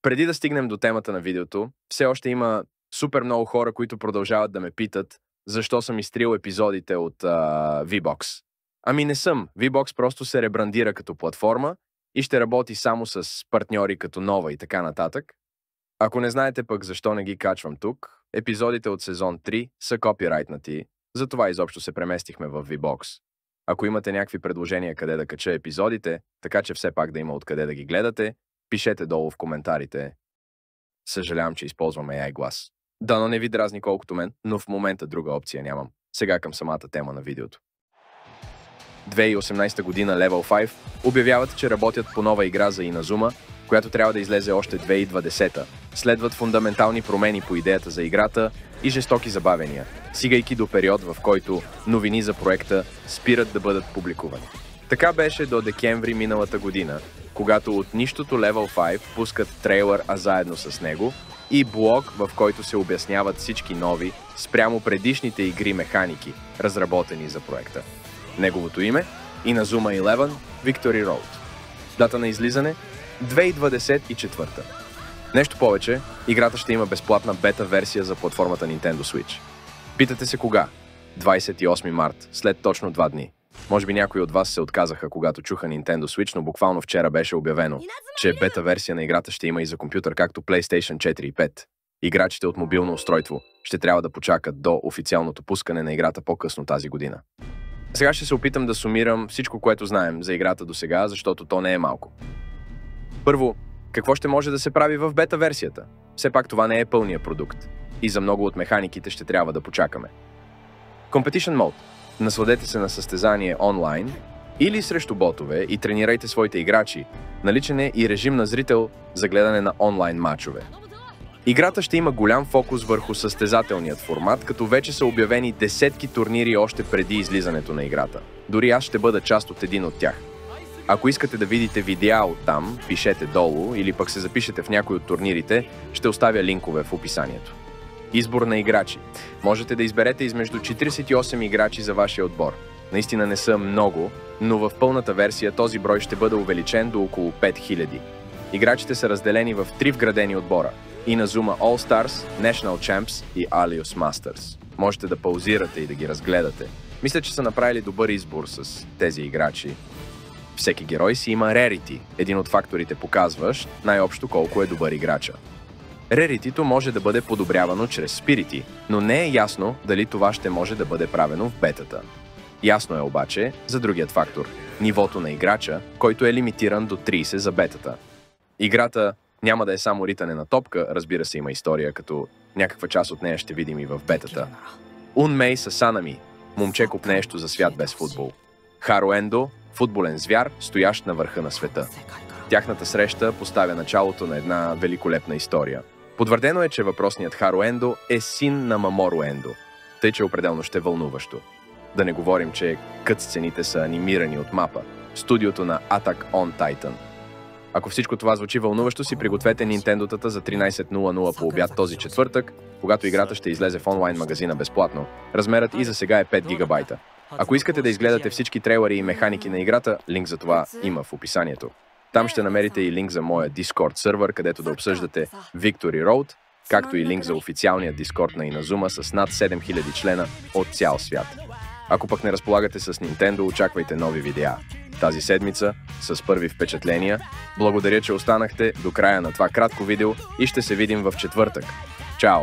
Преди да стигнем до темата на видеото, все още има супер много хора, които продължават да ме питат защо съм изтрил епизодите от VBOX. Ами не съм. VBOX просто се ребрандира като платформа и ще работи само с партньори като Нова и така нататък. Ако не знаете пък защо не ги качвам тук, епизодите от сезон 3 са копирайтнати, затова изобщо се преместихме в VBOX. Ако имате някакви предложения къде да кача епизодите, така че все пак да има откъде да ги гледате, пишете долу в коментарите. Съжалявам, че използвам AI глас. Дано не ви дразни колкото мен, но в момента друга опция нямам. Сега към самата тема на видеото. 2018 година Level 5 обявяват, че работят по нова игра за Inazuma, която трябва да излезе още 2020. Следват фундаментални промени по идеята за играта и жестоки забавения, стигайки до период, в който новини за проекта спират да бъдат публикувани. Така беше до декември миналата година, когато от нищото Level 5 пускат трейлър, а заедно с него и блог, в който се обясняват всички нови, спрямо предишните игри механики, разработени за проекта. Неговото име – Inazuma 11 Victory Road. Дата на излизане – 2024. Нещо повече, играта ще има безплатна бета-версия за платформата Nintendo Switch. Питате се кога? 28 март, след точно 2 дни. Може би някои от вас се отказаха, когато чуха Nintendo Switch, но буквално вчера беше обявено, че бета-версия на играта ще има и за компютър, както PlayStation 4 и 5. Играчите от мобилно устройство ще трябва да почакат до официалното пускане на играта по-късно тази година. Сега ще се опитам да сумирам всичко, което знаем за играта до сега, защото то не е малко. Първо, какво ще може да се прави в бета-версията? Все пак това не е пълния продукт и за много от механиките ще трябва да почакаме. Competition Mode. Насладете се на състезание онлайн или срещу ботове и тренирайте своите играчи. Наличен е и режим на зрител за гледане на онлайн матчове. Играта ще има голям фокус върху състезателният формат, като вече са обявени десетки турнири още преди излизането на играта. Дори аз ще бъда част от един от тях. Ако искате да видите видеа от там, пишете долу или пък се запишете в някой от турнирите, ще оставя линкове в описанието. Избор на играчи. Можете да изберете измежду 48 играчи за вашия отбор. Наистина не са много, но в пълната версия този брой ще бъде увеличен до около 5000. Играчите са разделени в 3 вградени отбора – Inazuma All Stars, National Champs и Alios Masters. Можете да паузирате и да ги разгледате. Мисля, че са направили добър избор с тези играчи. Всеки герой си има Rarity, един от факторите показващ най-общо колко е добър играча. Реритито може да бъде подобрявано чрез спирити, но не е ясно дали това ще може да бъде правено в бетата. Ясно е обаче за другият фактор – нивото на играча, който е лимитиран до 30 за бетата. Играта няма да е само ритане на топка, разбира се има история, като някаква част от нея ще видим и в бетата. Унмей Сасанами – момче копнеещо за свят без футбол. Харо Ендо – футболен звяр, стоящ на върха на света. Тяхната среща поставя началото на една великолепна история. Потвърдено е, че въпросният Харо Ендо е син на Маморо Ендо, тъй че определено ще е вълнуващо. Да не говорим, че кът-сцените са анимирани от мапа, студиото на Attack on Titan. Ако всичко това звучи вълнуващо, си пригответе Nintendo-тата за 13:00 по обяд този четвъртък, когато играта ще излезе в онлайн магазина безплатно. Размерът и за сега е 5 гигабайта. Ако искате да изгледате всички трейлери и механики на играта, линк за това има в описанието. Там ще намерите и линк за моя Discord сервер, където да обсъждате Victory Road, както и линк за официалния Discord на Inazuma с над 7000 члена от цял свят. Ако пък не разполагате с Nintendo, очаквайте нови видеа. Тази седмица с първи впечатления. Благодаря, че останахте до края на това кратко видео и ще се видим в четвъртък. Чао!